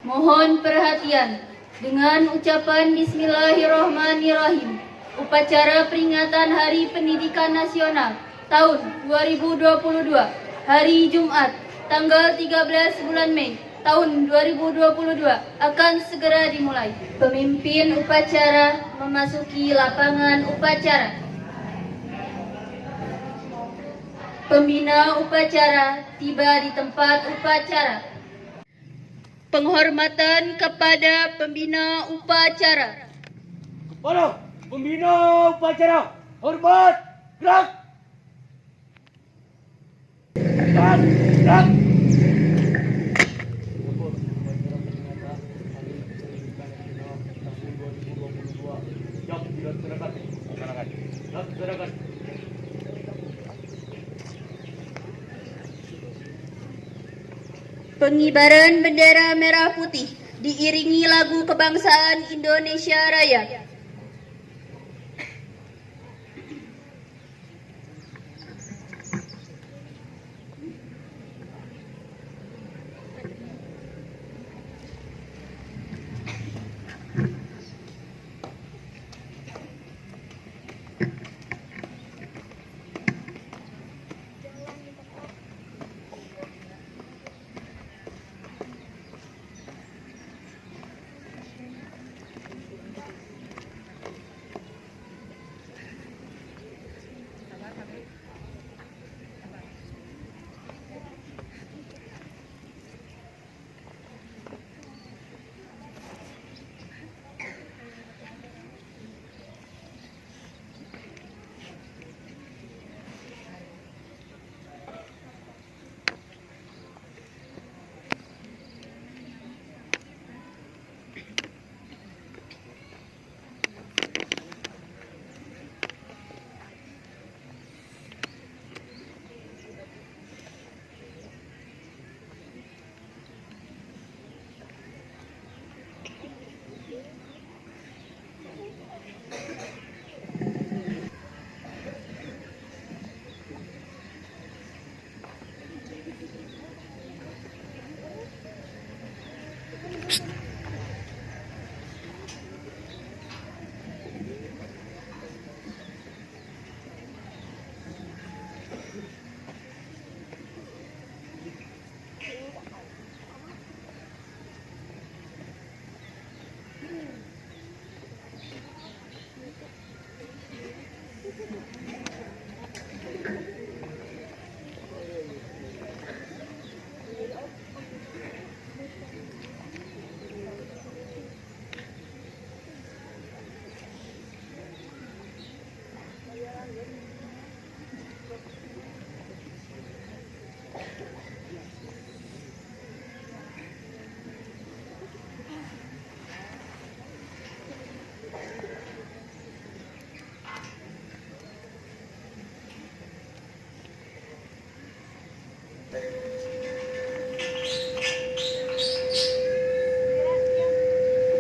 Mohon perhatian. Dengan ucapan Bismillahirrahmanirrahim, upacara peringatan Hari Pendidikan Nasional tahun 2022, hari Jumat, tanggal 13 bulan Mei tahun 2022 akan segera dimulai. Pemimpin upacara memasuki lapangan upacara. Pembina upacara tiba di tempat upacara. Penghormatan kepada pembina upacara. Para pembina upacara, hormat, gerak. Gerak. Pengibaran bendera merah putih diiringi lagu kebangsaan Indonesia Raya.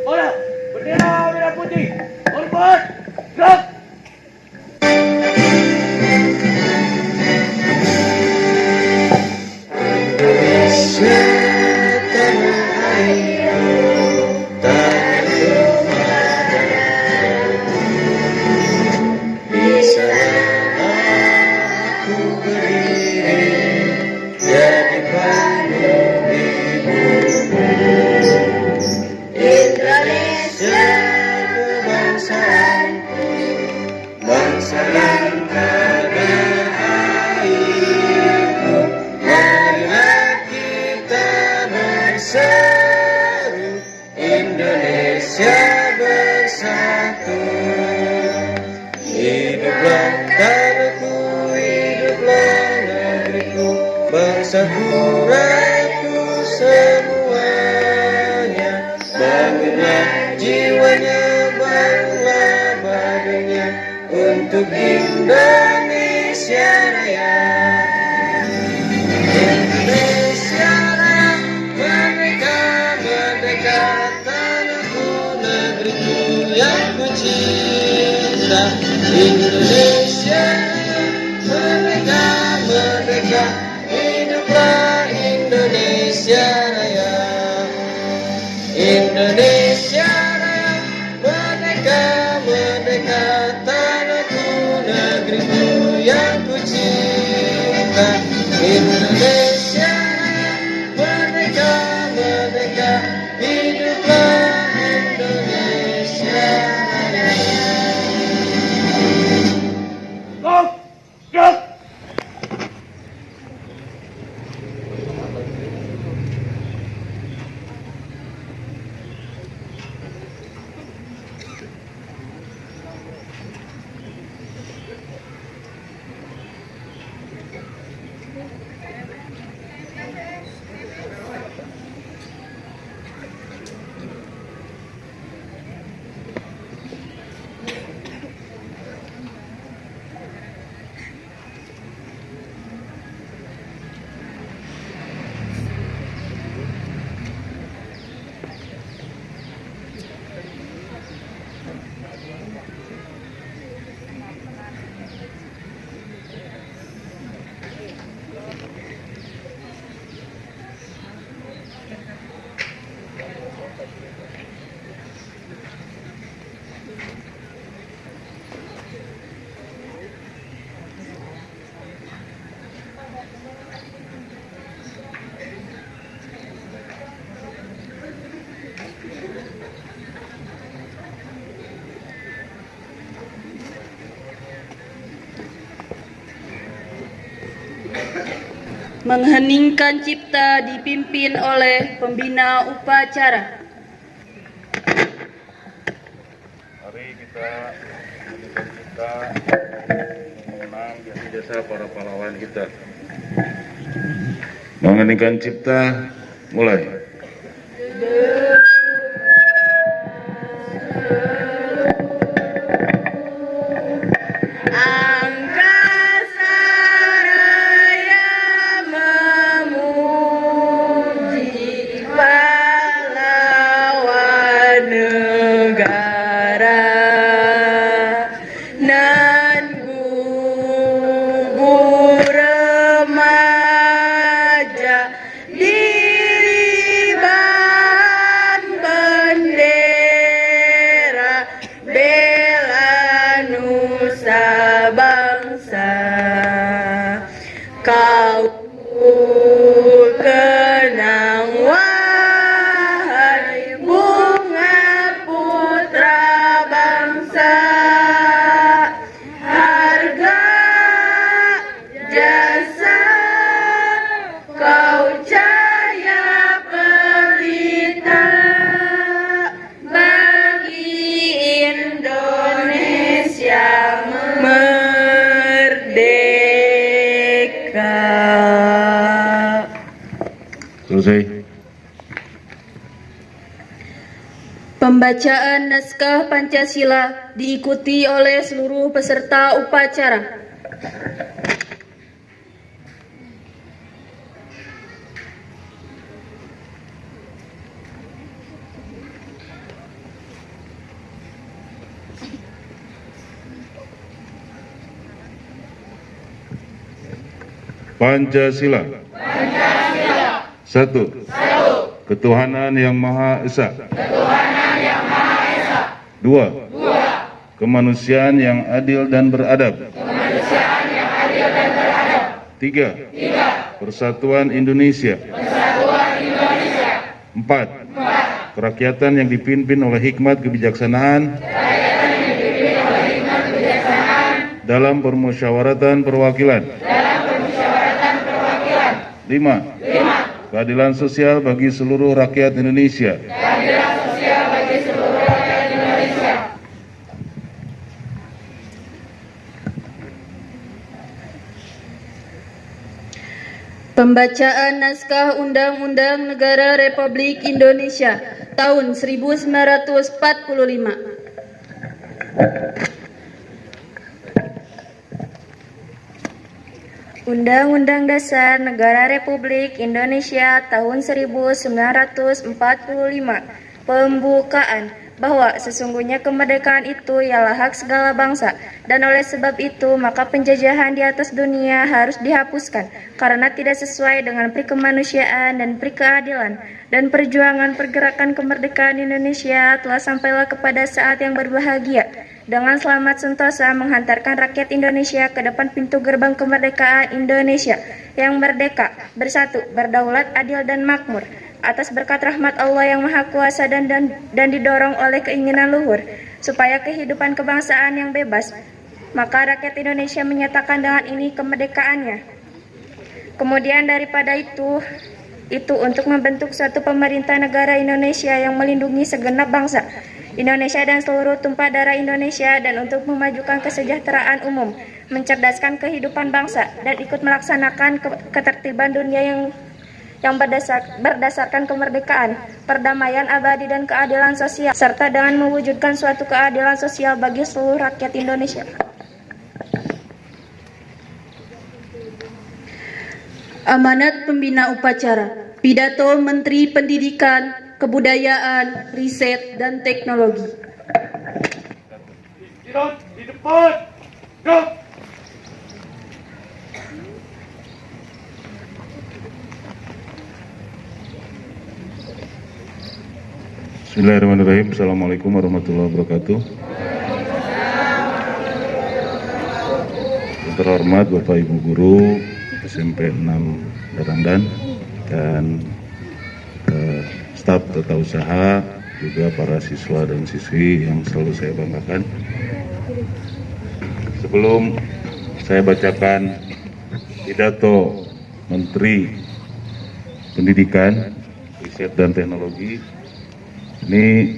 Para bendera merah putih, hormat, gerak. Indonesia bersatu, hiduplah tanahku, hiduplah negeriku, bangsaku, rakyatku semuanya. Bangunlah jiwanya, bangunlah badannya untuk Indonesia Raya. Indonesia Raya, merdeka, merdeka, tanahku, negeriku yang ku cinta. Indonesia Raya, merdeka, merdeka, 'Hiduplah Indonesia Raya'. negeriku yang ku cinta. Indonesia merdeka, merdeka, hiduplah Indonesia Raya. Gerak! Gerak! Mengheningkan cipta dipimpin oleh pembina upacara. Mari kita menunjukkan kita mengenang jasa-jasa para pahlawan kita. Mengeningkan cipta, mulai. Angkasa Raya memuji pahlawan negara, nan gugur remaja diriban bendera bela nusa bangsa. Kau kenang wahai bunga putra bangsa, harga jasa kau cahaya pelita bagi Indonesia merdeka. Selesai. Pembacaan naskah Pancasila diikuti oleh seluruh peserta upacara. Pancasila. Satu. Ketuhanan yang Maha Esa. Dua. Kemanusiaan yang adil dan beradab. Tiga. Persatuan Indonesia. Empat. Kerakyatan yang dipimpin oleh hikmat kebijaksanaan dalam permusyawaratan perwakilan. Lima. Keadilan sosial bagi seluruh rakyat Indonesia. Pembacaan naskah Undang-Undang Negara Republik Indonesia tahun 1945. Undang-Undang Dasar Negara Republik Indonesia tahun 1945. Pembukaan bahwa sesungguhnya kemerdekaan itu ialah hak segala bangsa, dan oleh sebab itu maka penjajahan di atas dunia harus dihapuskan karena tidak sesuai dengan pri kemanusiaan dan pri keadilan, dan perjuangan pergerakan kemerdekaan Indonesia telah sampailah kepada saat yang berbahagia, dengan selamat sentosa menghantarkan rakyat Indonesia ke depan pintu gerbang kemerdekaan Indonesia yang merdeka, bersatu, berdaulat, adil, dan makmur. Atas berkat rahmat Allah yang Maha Kuasa dan didorong oleh keinginan luhur, supaya kehidupan kebangsaan yang bebas, maka rakyat Indonesia menyatakan dengan ini kemerdekaannya. Kemudian daripada itu untuk membentuk suatu pemerintah negara Indonesia yang melindungi segenap bangsa Indonesia dan seluruh tumpah darah Indonesia, dan untuk memajukan kesejahteraan umum, mencerdaskan kehidupan bangsa, dan ikut melaksanakan ketertiban dunia yang berdasarkan kemerdekaan, perdamaian abadi, dan keadilan sosial, serta dengan mewujudkan suatu keadilan sosial bagi seluruh rakyat Indonesia. Amanat pembina upacara. Pidato Menteri Pendidikan, Kebudayaan, Riset, dan Teknologi. Istirahat di depan. Gerak. Bismillahirrahmanirrahim. Assalamualaikum warahmatullahi wabarakatuh. Yang terhormat Bapak Ibu Guru SMP 6 Darangdan dan staf tata usaha, juga para siswa dan siswi yang selalu saya banggakan. Sebelum saya bacakan pidato Menteri Pendidikan, Riset, dan Teknologi, ini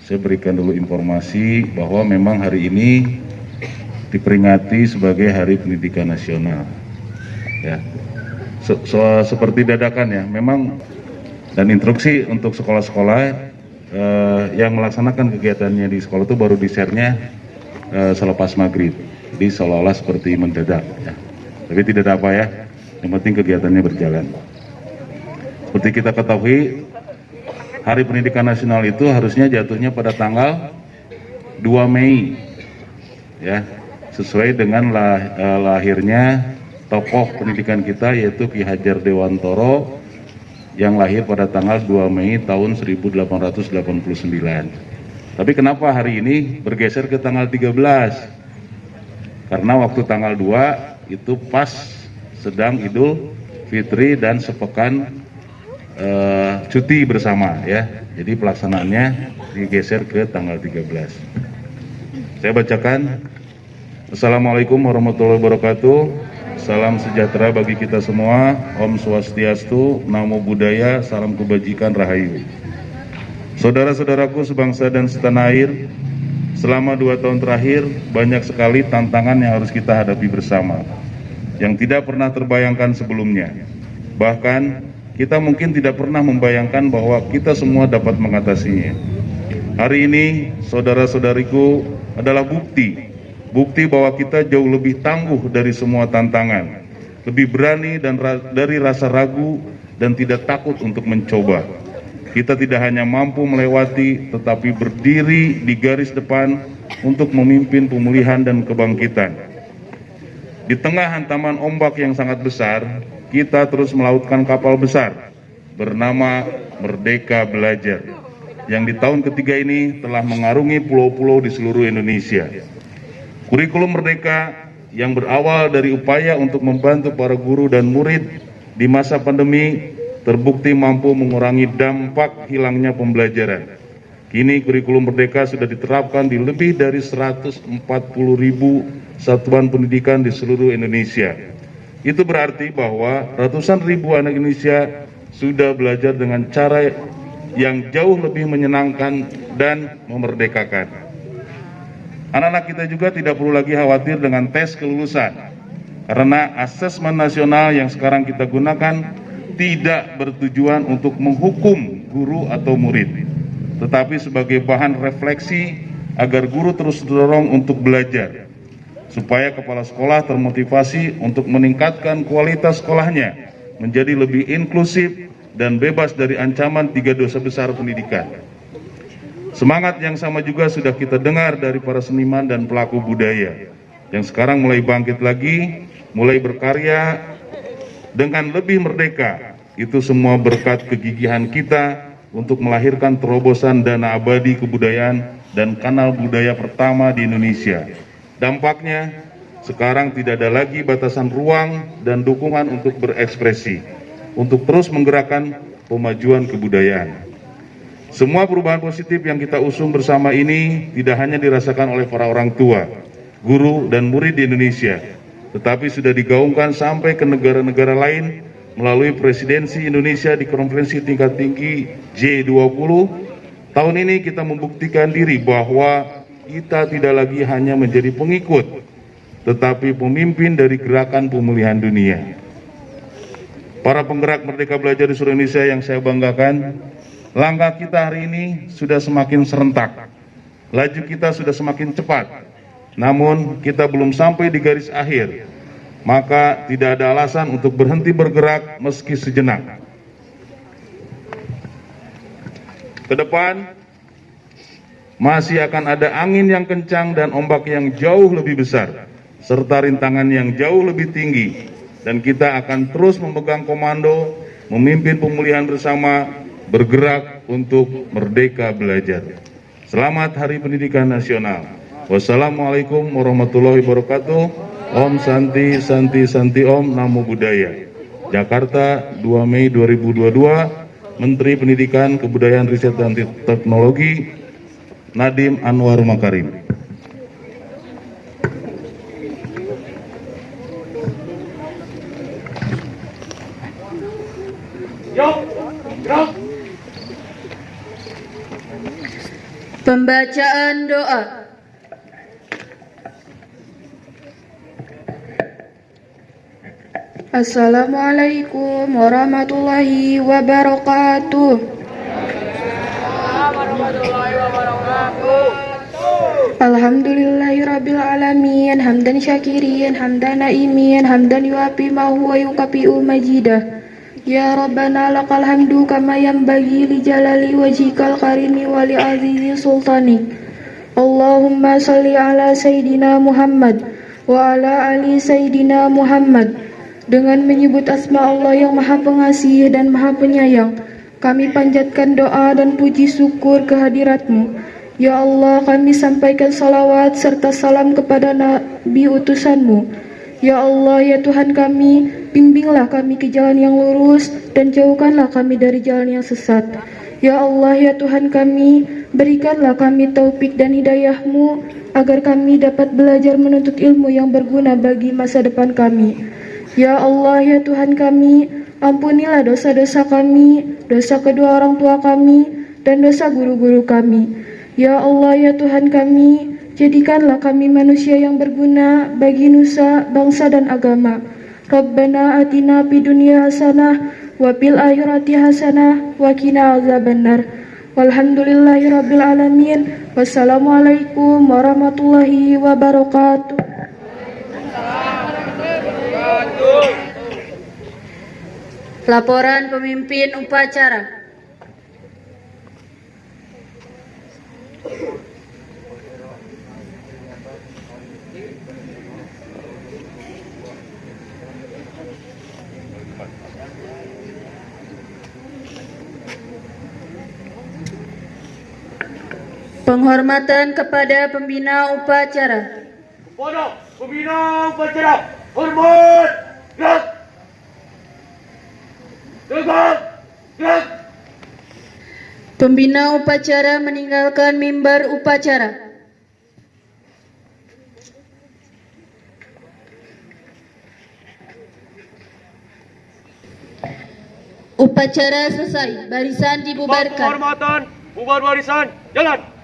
saya berikan dulu informasi bahwa memang hari ini diperingati sebagai Hari Pendidikan Nasional. Ya, seperti dadakan ya, memang, dan instruksi untuk sekolah-sekolah yang melaksanakan kegiatannya di sekolah itu baru di-share-nya selepas maghrib, jadi seolah-olah seperti mendadak ya. Tapi tidak ada apa ya, yang penting kegiatannya berjalan. Seperti kita ketahui, Hari Pendidikan Nasional itu harusnya jatuhnya pada tanggal 2 Mei ya, sesuai dengan lahirnya tokoh pendidikan kita, yaitu Ki Hajar Dewantoro, yang lahir pada tanggal 2 Mei tahun 1889. Tapi kenapa hari ini bergeser ke tanggal 13? Karena waktu tanggal 2 itu pas sedang Idul Fitri dan sepekan cuti bersama ya. Jadi pelaksanaannya digeser ke tanggal 13. Saya bacakan. Assalamualaikum warahmatullahi wabarakatuh. Salam sejahtera bagi kita semua. Om Swastiastu, Namo Buddhaya, salam kebajikan, Rahayu. Saudara-saudaraku sebangsa dan setanah air, selama 2 tahun terakhir banyak sekali tantangan yang harus kita hadapi bersama, yang tidak pernah terbayangkan sebelumnya. Bahkan kita mungkin tidak pernah membayangkan bahwa kita semua dapat mengatasinya. Hari ini, saudara-saudariku, adalah bukti bahwa kita jauh lebih tangguh dari semua tantangan, lebih berani dan dari rasa ragu dan tidak takut untuk mencoba. Kita tidak hanya mampu melewati, tetapi berdiri di garis depan untuk memimpin pemulihan dan kebangkitan. Di tengah hantaman ombak yang sangat besar, kita terus melautkan kapal besar bernama Merdeka Belajar, yang di tahun ketiga ini telah mengarungi pulau-pulau di seluruh Indonesia. Kurikulum Merdeka yang berawal dari upaya untuk membantu para guru dan murid di masa pandemi terbukti mampu mengurangi dampak hilangnya pembelajaran. Kini kurikulum Merdeka sudah diterapkan di lebih dari 140.000 satuan pendidikan di seluruh Indonesia. Itu berarti bahwa ratusan ribu anak Indonesia sudah belajar dengan cara yang jauh lebih menyenangkan dan memerdekakan. Anak-anak kita juga tidak perlu lagi khawatir dengan tes kelulusan, karena asesmen nasional yang sekarang kita gunakan tidak bertujuan untuk menghukum guru atau murid, tetapi sebagai bahan refleksi agar guru terus didorong untuk belajar, supaya kepala sekolah termotivasi untuk meningkatkan kualitas sekolahnya menjadi lebih inklusif dan bebas dari ancaman 3 dosa besar pendidikan. Semangat yang sama juga sudah kita dengar dari para seniman dan pelaku budaya yang sekarang mulai bangkit lagi, mulai berkarya dengan lebih merdeka. Itu semua berkat kegigihan kita untuk melahirkan terobosan dana abadi kebudayaan dan kanal budaya pertama di Indonesia. Dampaknya, sekarang tidak ada lagi batasan ruang dan dukungan untuk berekspresi, untuk terus menggerakkan pemajuan kebudayaan. Semua perubahan positif yang kita usung bersama ini tidak hanya dirasakan oleh para orang tua, guru, dan murid di Indonesia, tetapi sudah digaungkan sampai ke negara-negara lain melalui presidensi Indonesia di konferensi tingkat tinggi G20. Tahun ini kita membuktikan diri bahwa kita tidak lagi hanya menjadi pengikut, tetapi pemimpin dari gerakan pemulihan dunia. Para penggerak Merdeka Belajar di seluruh Indonesia yang saya banggakan, langkah kita hari ini sudah semakin serentak, laju kita sudah semakin cepat, namun kita belum sampai di garis akhir, maka tidak ada alasan untuk berhenti bergerak meski sejenak. Ke depan, masih akan ada angin yang kencang dan ombak yang jauh lebih besar, serta rintangan yang jauh lebih tinggi, dan kita akan terus memegang komando, memimpin pemulihan bersama, bergerak untuk merdeka belajar. Selamat Hari Pendidikan Nasional. Wassalamualaikum warahmatullahi wabarakatuh. Om Santi Santi Santi Om, Namo Buddhaya. Jakarta, 2 Mei 2022. Menteri Pendidikan, Kebudayaan, Riset dan Teknologi Nadiem Anwar Makarim. Gerak. Pembacaan doa. Assalamualaikum warahmatullahi wabarakatuh. Alhamdulillahirabbil alamin, hamdan syakirin, hamdan naimin, hamdan yuafi ma huwa yukafi'u majidah. Ya Rabbana lakal hamdu kama yanbaghi li jalali wajhikal karimi wa li azizi sultanik. Allahumma salli ala Sayyidina Muhammad wa ala ali Sayyidina Muhammad. Dengan menyebut asma Allah yang Maha Pengasih dan Maha Penyayang, kami panjatkan doa dan puji syukur kehadirat-Mu. Ya Allah, kami sampaikan salawat serta salam kepada Nabi utusan-Mu. Ya Allah, ya Tuhan kami, bimbinglah kami ke jalan yang lurus dan jauhkanlah kami dari jalan yang sesat. Ya Allah, ya Tuhan kami, berikanlah kami taufik dan hidayah-Mu agar kami dapat belajar menuntut ilmu yang berguna bagi masa depan kami. Ya Allah, ya Tuhan kami, ampunilah dosa-dosa kami, dosa kedua orang tua kami, dan dosa guru-guru kami. Ya Allah, ya Tuhan kami, jadikanlah kami manusia yang berguna bagi nusa, bangsa, dan agama. Rabbana atina fid dunya hasanah wa fil akhirati hasanah wa qina azabannar. Walhamdulillahirabbil alamin. Wassalamualaikum warahmatullahi wabarakatuh. Laporan pemimpin upacara. Penghormatan kepada pembina upacara. Kepada pembina upacara, hormat, gerak. Tegak, gerak. Pembina upacara meninggalkan mimbar upacara. Upacara selesai, barisan dibubarkan. Penghormatan, bubar barisan, jalan.